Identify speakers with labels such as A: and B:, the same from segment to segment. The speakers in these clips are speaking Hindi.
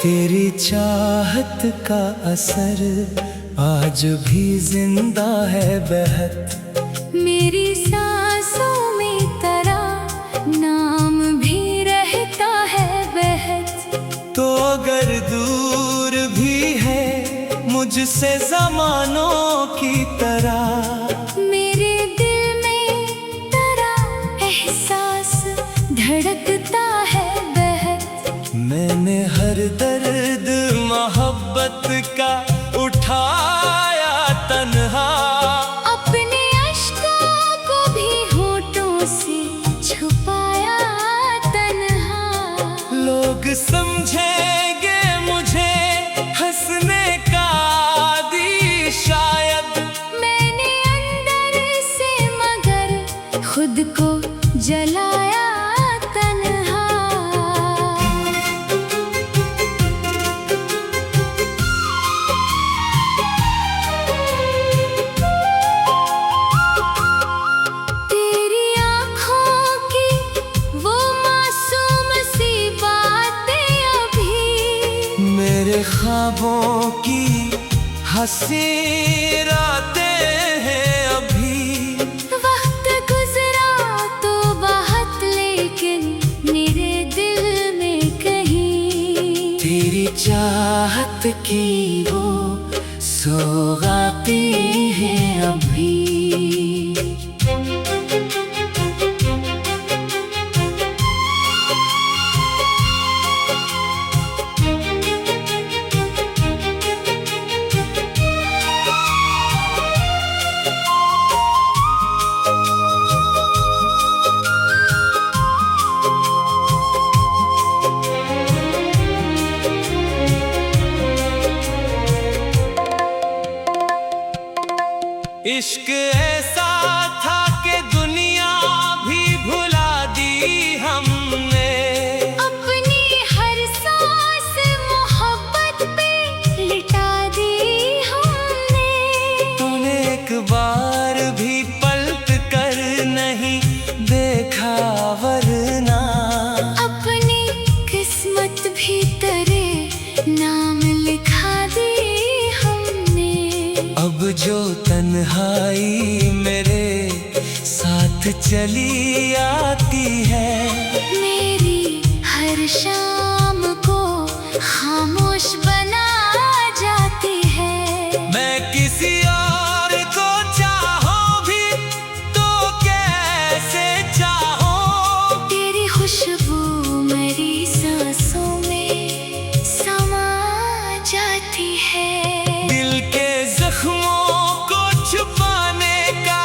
A: तेरी चाहत का असर आज भी जिंदा है बेहद।
B: मेरी सांसों में तेरा नाम भी रहता है बेहद।
A: तो अगर दूर भी है मुझसे ज़मानों की तरह,
B: मेरे दिल में तेरा एहसास धड़कता है बेहद।
A: मैंने हर दर्द मोहब्बत का उठाया तन्हा,
B: अपने अश्कों को भी होठों से छुपाया तन्हा।
A: लोग समझेंगे मुझे हंसने का आदी शायद,
B: मैंने अंदर से मगर खुद को जलाया तन्हा। तेरी आँखों की वो मासूम सी बातें अभी,
A: मेरे ख्वाबों की हंसी रातें हैं अभी।
B: वक्त गुजरा तो बहुत, लेकिन मेरे दिल में कहीं
A: तेरी चाहत की वो सौगातें हैं अभी। इश्क ऐसा था कि दुनिया भी भुला दी हमने,
B: अपनी हर सांस मोहब्बत पे लिटा दी हमने।
A: तूने एक बार भी पलट कर नहीं देखा वरना,
B: अपनी किस्मत भी तेरे नाम लिखा दी हमने।
A: अब जो तन्हाई मेरे साथ चली आती है,
B: मेरी हर शाम को खामोश बना जाती है।
A: मैं किसी और को चाहूं भी तो कैसे चाहूं,
B: तेरी खुशबू मेरी सांसों में समा जाती है।
A: दिल के जख्मों को छुपाने का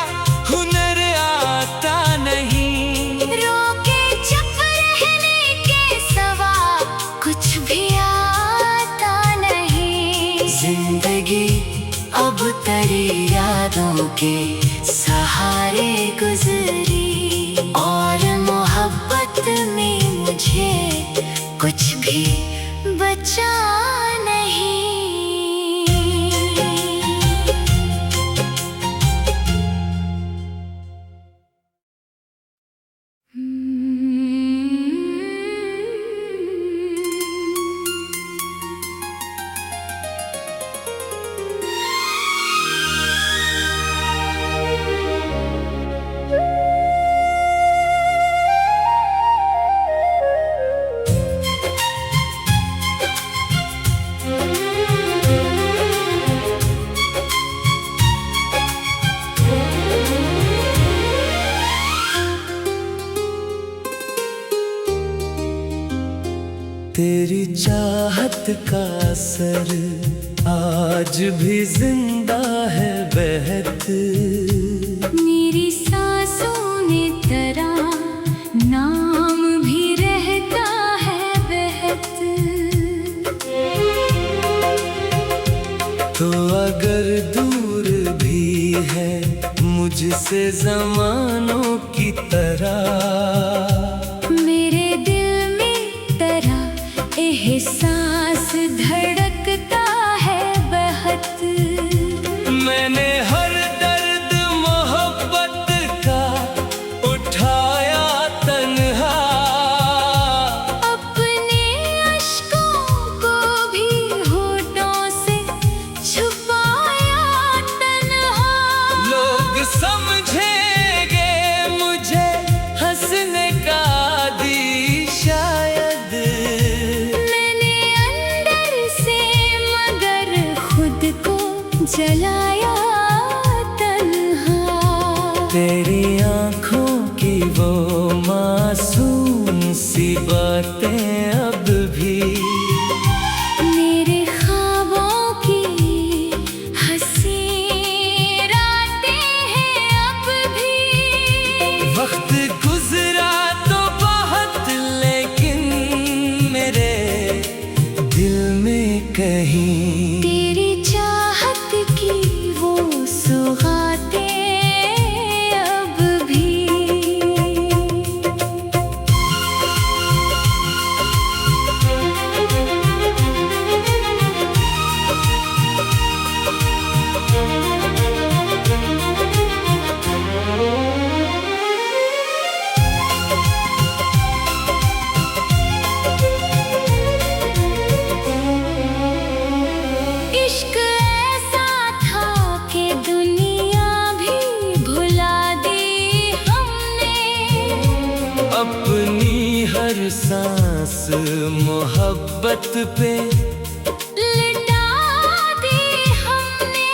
A: हुनर आता नहीं,
B: रोके चुप रहने के सिवा कुछ भी आता नहीं।
A: जिंदगी अब तेरी यादों के सहारे गुजरी,
B: और मोहब्बत में मुझे कुछ भी बचा नहीं।
A: तेरी चाहत का असर आज भी जिंदा है बेहद।
B: मेरी सांसों में तेरा नाम भी रहता है बेहद।
A: तुझसे ज़मानों की तरह
B: मेरे दिल में तरह एहसास धड़कता है बहुत।
A: मैंने हर दर्द मोहब्बत का उठाया तन्हा,
B: अपने अश्कों को भी होठों से छुपाया तन्हा।
A: लोग समझेंगे मुझे हंसने का आदी शायद,
B: मैंने अंदर से मगर खुद को जलाया तन्हा।
A: तेरी आँखों की वो मासूम सी बातें अब भी
B: मेरे ख्वाबों की हंसी रातें हैं अब भी।
A: वक्त गुजरा तो बहुत, लेकिन मेरे दिल में कहीं
B: तेरी चाहत की वो सौगातें अब भी। इश्क ऐसा था कि दुनिया भी भुला दी हमने,
A: अपनी हर सांस मोहब्बत पे
B: लिटा दी हमने।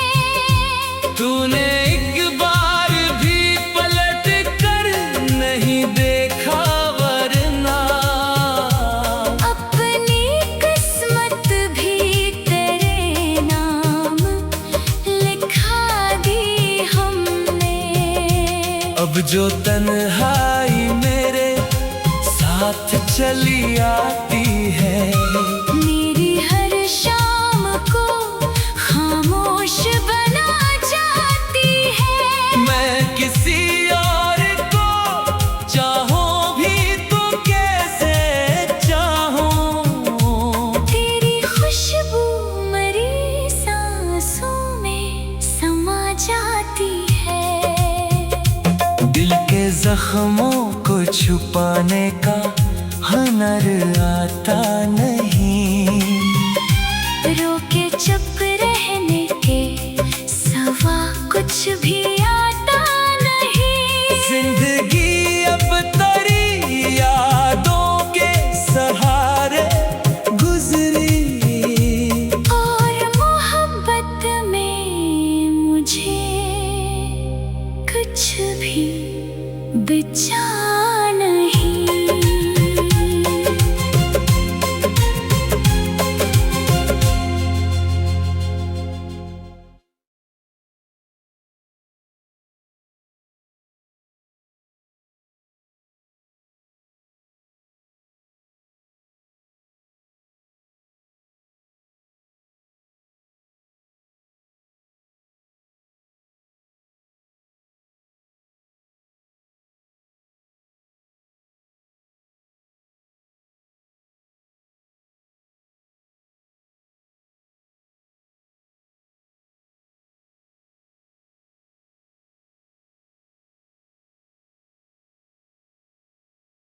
A: तूने एक बार भी पलट कर नहीं देखा, वरना
B: अपनी किस्मत भी तेरे नाम लिखा दी हमने।
A: अब जो तन्हाई मेरे साथ चली आती है,
B: मेरी हर शाम को खामोश बना जाती है।
A: मैं किसी और को चाहूं भी तो कैसे चाहूं,
B: तेरी खुशबू मरी सांसों में समा जाती है।
A: दिल के जख्मों को छुपाने का हुनर आता नहीं।